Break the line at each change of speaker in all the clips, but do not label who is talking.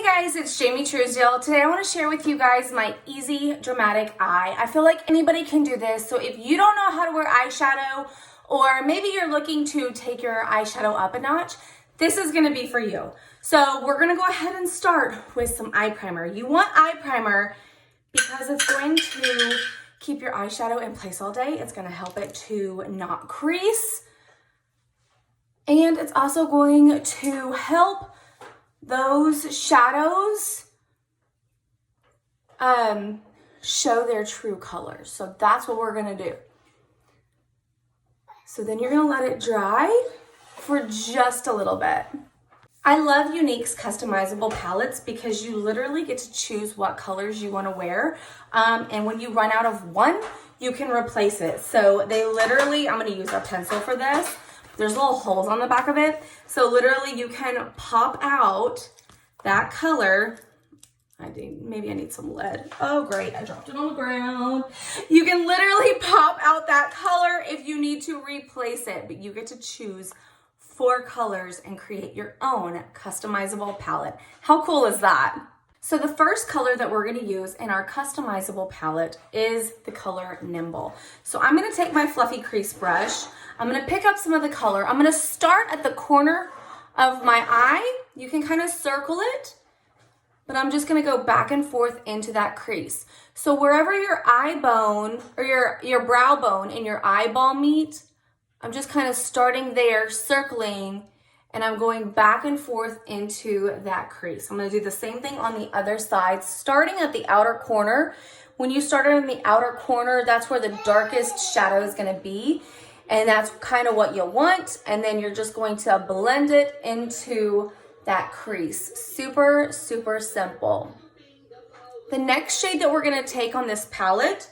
guys, it's Jamie Truesdale. Today I want to share with you guys my easy dramatic eye. I feel like anybody can do this. So if you don't know how to wear eyeshadow, or maybe you're looking to take your eyeshadow up a notch, this is going to be for you. So we're going to go ahead and start with some eye primer. You want eye primer because it's going to keep your eyeshadow in place all day. It's going to help it to not crease. And it's also going to help those shadows show their true colors. So that's what we're gonna do. So then you're gonna let it dry for just a little bit. I love Younique's customizable palettes because you literally get to choose what colors you wanna wear. And when you run out of one, you can replace it. So they literally, I'm gonna use a pencil for this. There's little holes on the back of it. So literally you can pop out that color. Maybe I need some lead. Oh great, I dropped it on the ground. You can literally pop out that color if you need to replace it, but you get to choose 4 colors and create your own customizable palette. How cool is that? So the first color that we're gonna use in our customizable palette is the color Nimble. So I'm gonna take my fluffy crease brush. I'm gonna pick up some of the color. I'm gonna start at the corner of my eye. You can kind of circle it, but I'm just gonna go back and forth into that crease. So wherever your eye bone or your brow bone and your eyeball meet, I'm just kind of starting there, circling, and I'm going back and forth into that crease. I'm gonna do the same thing on the other side, starting at the outer corner. When you start in the outer corner, that's where the darkest shadow is gonna be. And that's kind of what you want. And then you're just going to blend it into that crease. Super, super simple. The next shade that we're gonna take on this palette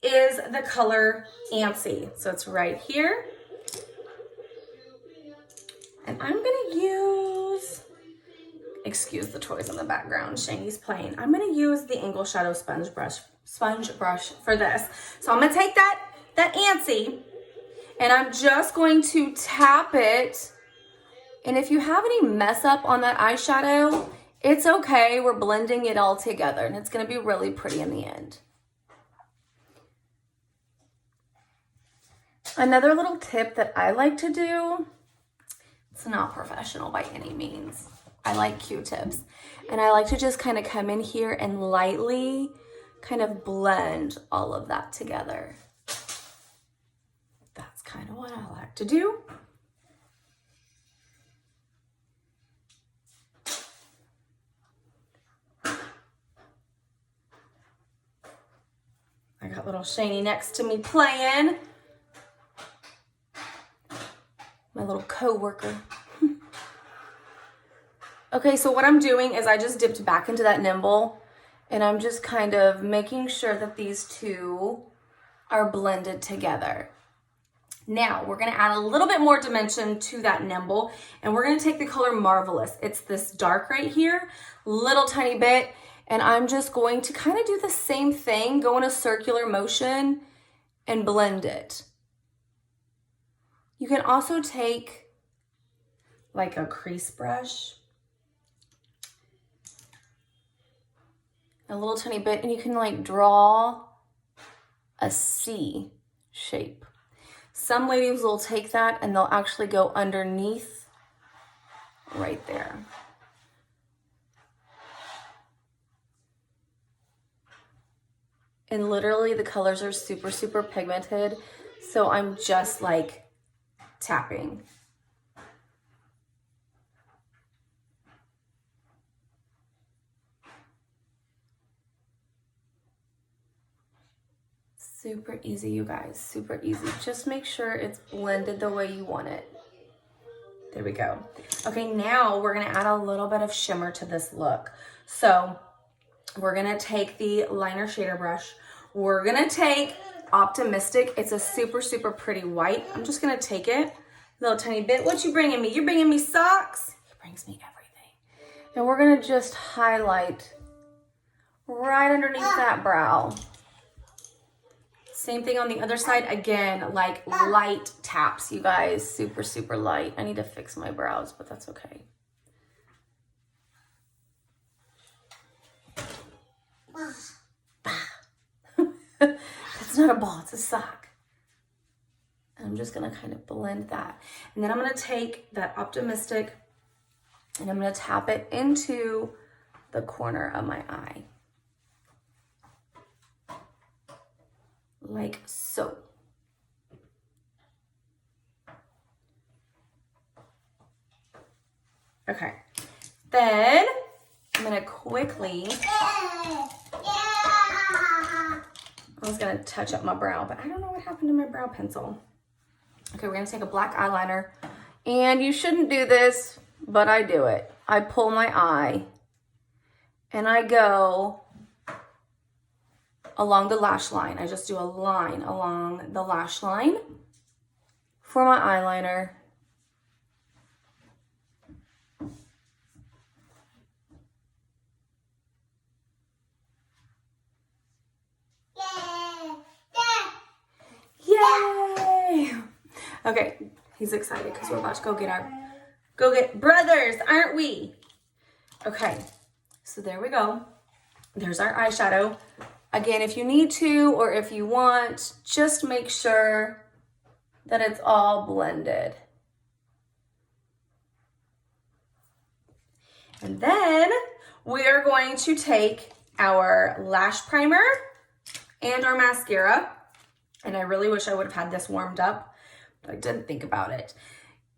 is the color Antsy. So it's right here. And I'm gonna use, excuse the toys in the background, Shane's playing. I'm gonna use the Angle Shadow sponge brush for this. So I'm gonna take that Antsy, and I'm just going to tap it. And if you have any mess up on that eyeshadow, it's okay. We're blending it all together and it's gonna be really pretty in the end. Another little tip that I like to do, it's not professional by any means. I like Q-tips. And I like to just kind of come in here and lightly kind of blend all of that together. That's kind of what I like to do. I got little Shani next to me playing. My little co-worker. Okay, so what I'm doing is I just dipped back into that Nimble and I'm just kind of making sure that these two are blended together. Now, we're gonna add a little bit more dimension to that Nimble, and we're gonna take the color Marvelous. It's this dark right here, little tiny bit, and I'm just going to kind of do the same thing, go in a circular motion and blend it. You can also take like a crease brush, a little tiny bit, and you can like draw a C shape. Some ladies will take that and they'll actually go underneath right there. And literally the colors are super, super pigmented. So I'm just like tapping. Super easy, you guys, super easy. Just make sure it's blended the way you want it. There we go. Okay, now we're gonna add a little bit of shimmer to this look. So we're gonna take the liner shader brush. We're gonna take Optimistic. It's a super, super pretty white. I'm just gonna take it, a little tiny bit. What you bringing me? You're bringing me socks? He brings me everything. And we're gonna just highlight right underneath that brow. Same thing on the other side. Again, like light taps, you guys. Super, super light. I need to fix my brows, but that's okay. It's not a ball, it's a sock. And I'm just gonna kind of blend that. And then I'm gonna take that Optimistic and I'm gonna tap it into the corner of my eye. Like so. Okay, then I'm gonna quickly, I was gonna touch up my brow, but I don't know what happened to my brow pencil. Okay, we're gonna take a black eyeliner, and you shouldn't do this, but I do it. I pull my eye, and I go along the lash line. I just do a line along the lash line for my eyeliner. Yay! Okay, he's excited because we're about to go get brothers, aren't we? Okay, so there we go. There's our eyeshadow. Again, if you need to or if you want, just make sure that it's all blended. And then we are going to take our lash primer and our mascara. And I really wish I would have had this warmed up, but I didn't think about it.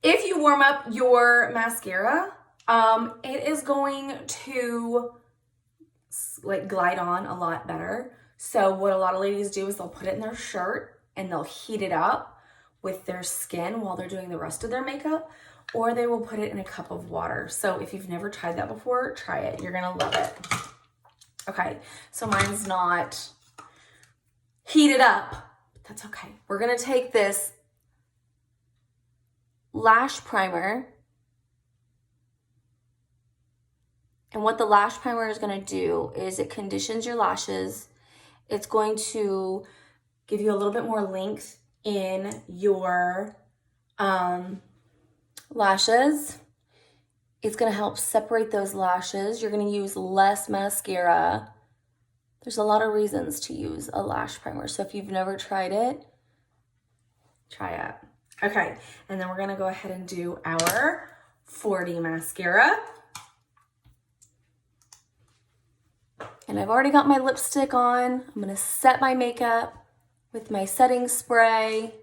If you warm up your mascara, it is going to like glide on a lot better. So what a lot of ladies do is they'll put it in their shirt and they'll heat it up with their skin while they're doing the rest of their makeup, or they will put it in a cup of water. So if you've never tried that before, try it. You're gonna love it. Okay, so mine's not heated up. That's okay. We're gonna take this lash primer, and what the lash primer is gonna do is it conditions your lashes. It's going to give you a little bit more length in your lashes. It's gonna help separate those lashes. You're gonna use less mascara. There's a lot of reasons to use a lash primer. So if you've never tried it, try it. Okay, and then we're gonna go ahead and do our 4D mascara. And I've already got my lipstick on. I'm gonna set my makeup with my setting spray.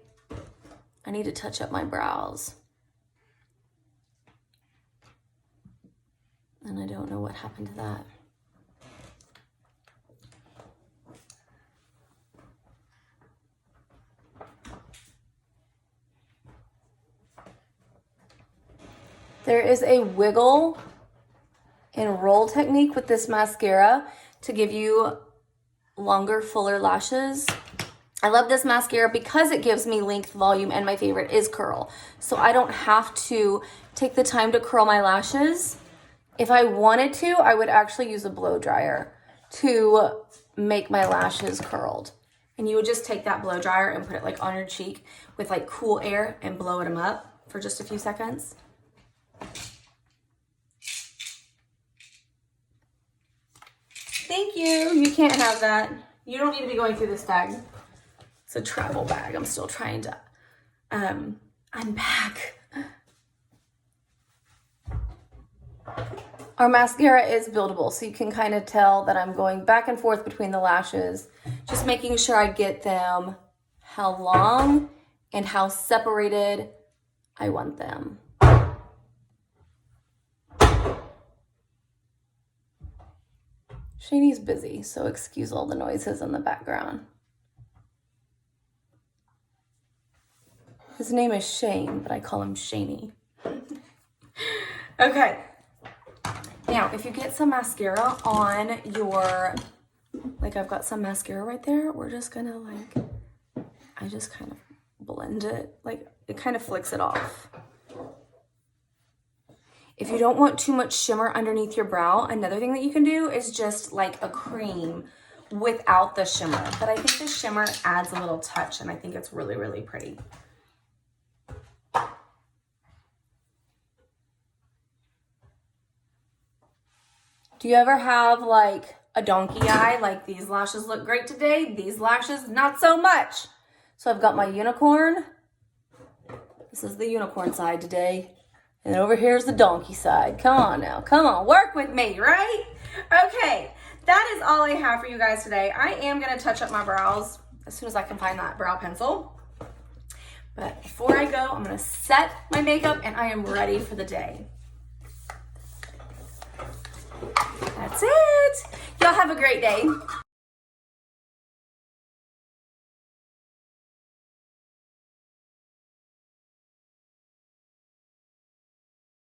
I need to touch up my brows. And I don't know what happened to that. There is a wiggle and roll technique with this mascara to give you longer, fuller lashes. I love this mascara because it gives me length, volume, and my favorite is curl. So I don't have to take the time to curl my lashes. If I wanted to, I would actually use a blow dryer to make my lashes curled. And you would just take that blow dryer and put it like on your cheek with like cool air and blow them up for just a few seconds. Thank you. You can't have that. You don't need to be going through this bag. It's a travel bag. I'm still trying to unpack. Our mascara is buildable, so you can kind of tell that I'm going back and forth between the lashes, just making sure I get them how long and how separated I want them. Shane's busy, so excuse all the noises in the background. His name is Shane, but I call him Shaney. Okay. Now, if you get some mascara on your, like I've got some mascara right there, we're just gonna like, I just kind of blend it, like it kind of flicks it off. If you don't want too much shimmer underneath your brow, another thing that you can do is just like a cream without the shimmer. But I think the shimmer adds a little touch and I think it's really, really pretty. Do you ever have like a donkey eye, like these lashes look great today, these lashes not so much. So I've got my unicorn. This is the unicorn side today. And over here is the donkey side. Come on now, come on, work with me, right? Okay, that is all I have for you guys today. I am gonna touch up my brows as soon as I can find that brow pencil. But before I go, I'm gonna set my makeup and I am ready for the day. That's it. Y'all have a great day.